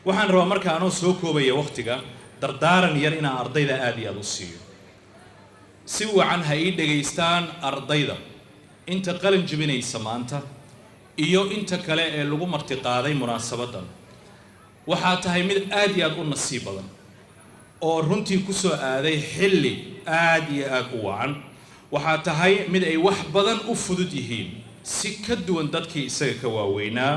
waxaan rabaa marka aanoo soo koobaya waqtiga dardaaran yar inaan ardayda aad iyo aad u siiyo si wacan ha ii dhageystaan ardayda inta qalin jabinaysa maanta iyo inta kale ee lagu martiqaaday munaasabadan waxaa tahay mid aad iyo aad u nasiib badan oo runtii ku soo aaday xilli aad iyo aad u wacan waxaa tahay mid ay wax badan u fudud yihiin si ka duwan dadkii isaga ka waaweynaa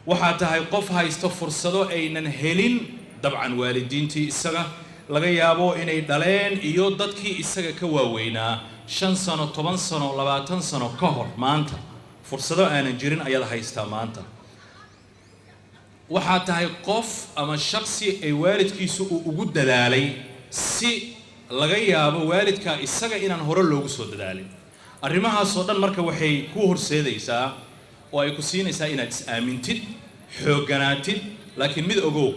waxaa tahay qof haysto fursado aynan helin dabcan waalidiintii isaga laga yaabo inay dhaleen iyo dadkii isaga ka waaweynaa 5 sano 10 sano 20 sano ka hor maanta fursado aanan jirin ayaad haystaa maanta waxaa tahay qof ama shakhsi ay waalidkiisu ugu dadaalay si laga yaabo waalidka isaga inaan hore loogu soo dadaalin arrimahaas oo dhan marka waxay ku horseedaysaa oo ay ku siinaysaa inaad is aamintid xooganaatid laakiin mid ogow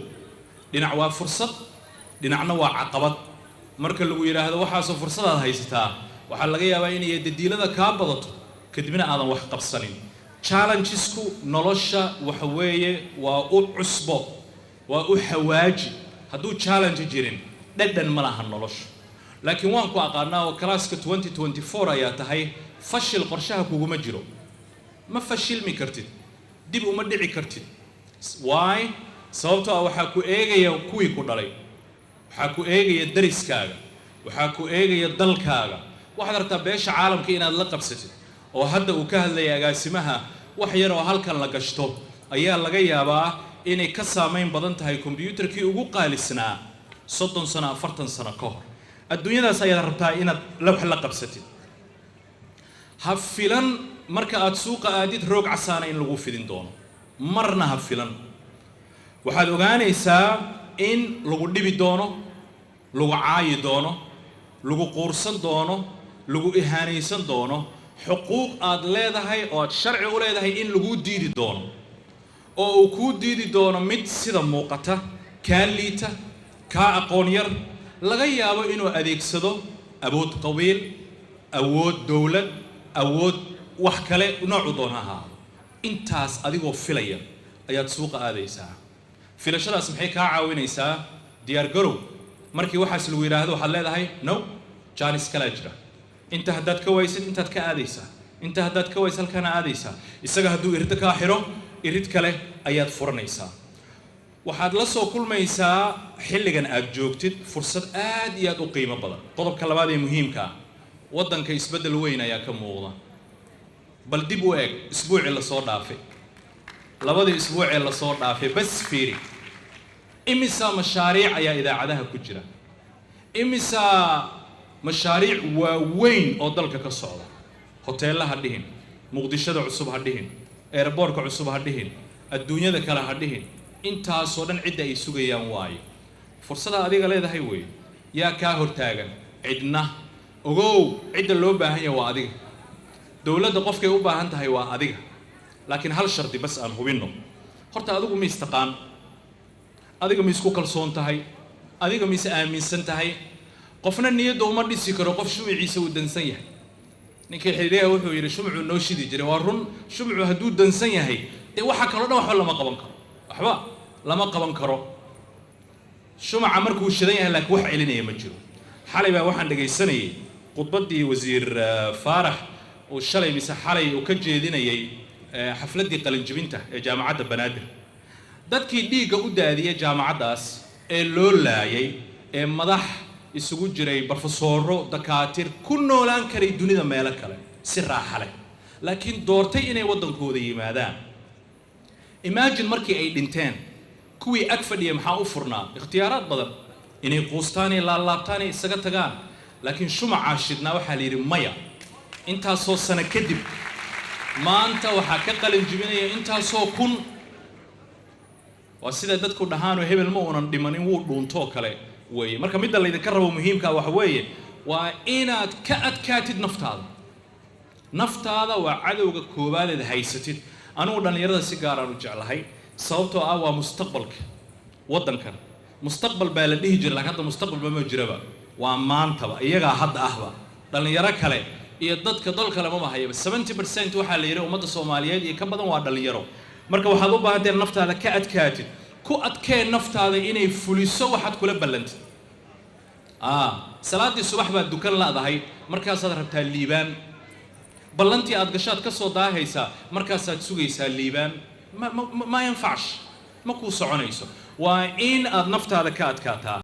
dhinac waa fursad dhinacna waa caqabad marka lagu yiraahdo waxaasoo fursadaad haysataa waxaa laga yaabaa inay dadiilada kaa badato kadibna aadan wax qabsanin challengesku nolosha waxa weeye waa u cusbo waa u xawaaji hadduu challenge jirin dhadhan ma laha nolosha laakiin waan ku aqaanaa oo kalaaska 2024 ayaa tahay fashil qorshaha kuguma jiro ma fashilmi kartid dib uma dhici kartid why sababtoo ah waxaa ku eegaya kuwii ku dhalay waxaa ku eegaya dariskaaga waxaa ku eegaya dalkaaga waxaad rabtaa beesha caalamka inaad la qabsatid oo hadda uu ka hadlaya agaasimaha wax yar oo halkan la gashto ayaa laga yaabaa inay ka saameyn badan tahay computerkii ugu qaalisnaa 30 sano 40 sano ka hor adduunyadaas ayaad rabtaa inaad wax la qabsatid ha filan marka aad suuqa aadid roog casaana in lagu fidin doono marna ha filan waxaad ogaanaysaa in lagu dhibi doono lagu caayi doono lagu quursan doono lagu ihaanaysan doono xuquuq aad leedahay oo aad sharci u leedahay in lagu diidi doono oo uu ku diidi doono mid sida muuqata kaa liita kaa aqoon yar laga yaabo inuu adeegsado awood qabiil awood dawlad awood wax kale noocu doona ahaa intaas adigoo filaya ayaad suuqa aadaysaa filashadaas maxay kaa caawinaysaa diyaar garow markii waxaas lagu yiraahdo waxaad leedahay no jaanis kala jira inta haddaad ka waysid intaad ka aadaysaa inta haddaad ka ways halkana aadaysaa isaga hadduu irid ka xiro irid kale ayaad furanaysaa waxaad la soo kulmaysaa xilligan aad joogtid fursad aad iyo aad u qiimo badan qodobka labaad ee muhiimka ah waddanka isbedel weyn ayaa ka muuqda bal dib u eeg isbuucii la soo dhaafay labadii isbuucii la soo dhaafay bas fiiri imisa mashaariic ayaa idaacadaha ku jira imisa mashaariic waaweyn oo dalka ka socda hoteelaha dhihin muqdishada cusub ha dhihin airportka cusub ha dhihin adduunyada kale ha dhihin intaasoo dhan cidda ay sugayaan waayo fursada adiga leedahay weey yaa kaa hortaagan cidna ogow cidda loo baahan yahay waa adiga dawladda qofkay u baahan tahay waa adiga laakiin hal shardi bas aan hubinno horta adigu ma istaqaan adiga ma isku kalsoon tahay adiga ma is aaminsan tahay qofna niyadda uma dhisi karo qof shumiciisa uu dansan yahay ninkii xiriyaha wuxuu yiri shumcu noo shidi jiray waa run shumcu hadduu dansan yahay dee waxa kaloo dhan waxba lama qaban karo waxba lama qaban karo shumaca markuu shidan yahay laakiin wax celinaya ma jiro xalay baa waxaan dhagaysanayay khudbaddii wasiir faarax oo shalay mise xalay uu ka jeedinayay xafladdii qalinjibinta ee jaamacadda banaadir dadkii dhiigga u daadiyay jaamacaddaas ee loo laayay ee madax isugu jiray barofesoro dakaatir ku noolaan karay dunida meelo kale si raaxa leh laakiin doortay inay waddankooda yimaadaan imagine markii ay dhinteen kuwii ag fadhiya maxaa u furnaa ikhtiyaaraad badan inay quustaan iyo laalaabtaan iyo isaga tagaan laakiin shumacaa shidnaa waxaa la yidhi maya intaasoo sano kadib maanta waxaa ka qalin jibinaya intaasoo kun waa sida dadku dhahaanoo hebel ma uunan dhimanin wuu dhuuntoo kale weeye marka midda laydinka rabo muhiimka waxa weeye waa inaad ka adkaatid naftaada waa cadowga koobaadeed haysatid anigu dhallinyarada si gaaraan u jeclahay sababtoo ah waa mustaqbalka waddankan mustaqbal baa la dhihi jiray laakiin hadda mustaqbalba ma jiraba waa maantaba iyagaa hadda ahba dhallinyaro kale iyo dadka dal kale ma hayaba 70% waxaa la yiri ummadda Soomaaliyeed iyo ka badan waa dhalinyaro marka waxaad u baahan tahay naftaada ka adkaatid ku ku adkeen naftaada inay fuliso waxaad kula ballantay salaadii subax baad dukan laadahay markaasaad rabtaa liibaan ballantii aad gashaad ka soo daahaysaa markaasaad sugaysaa liibaan ma yanfacsh ma kuu soconayso waa in aad naftaada ka adkaataa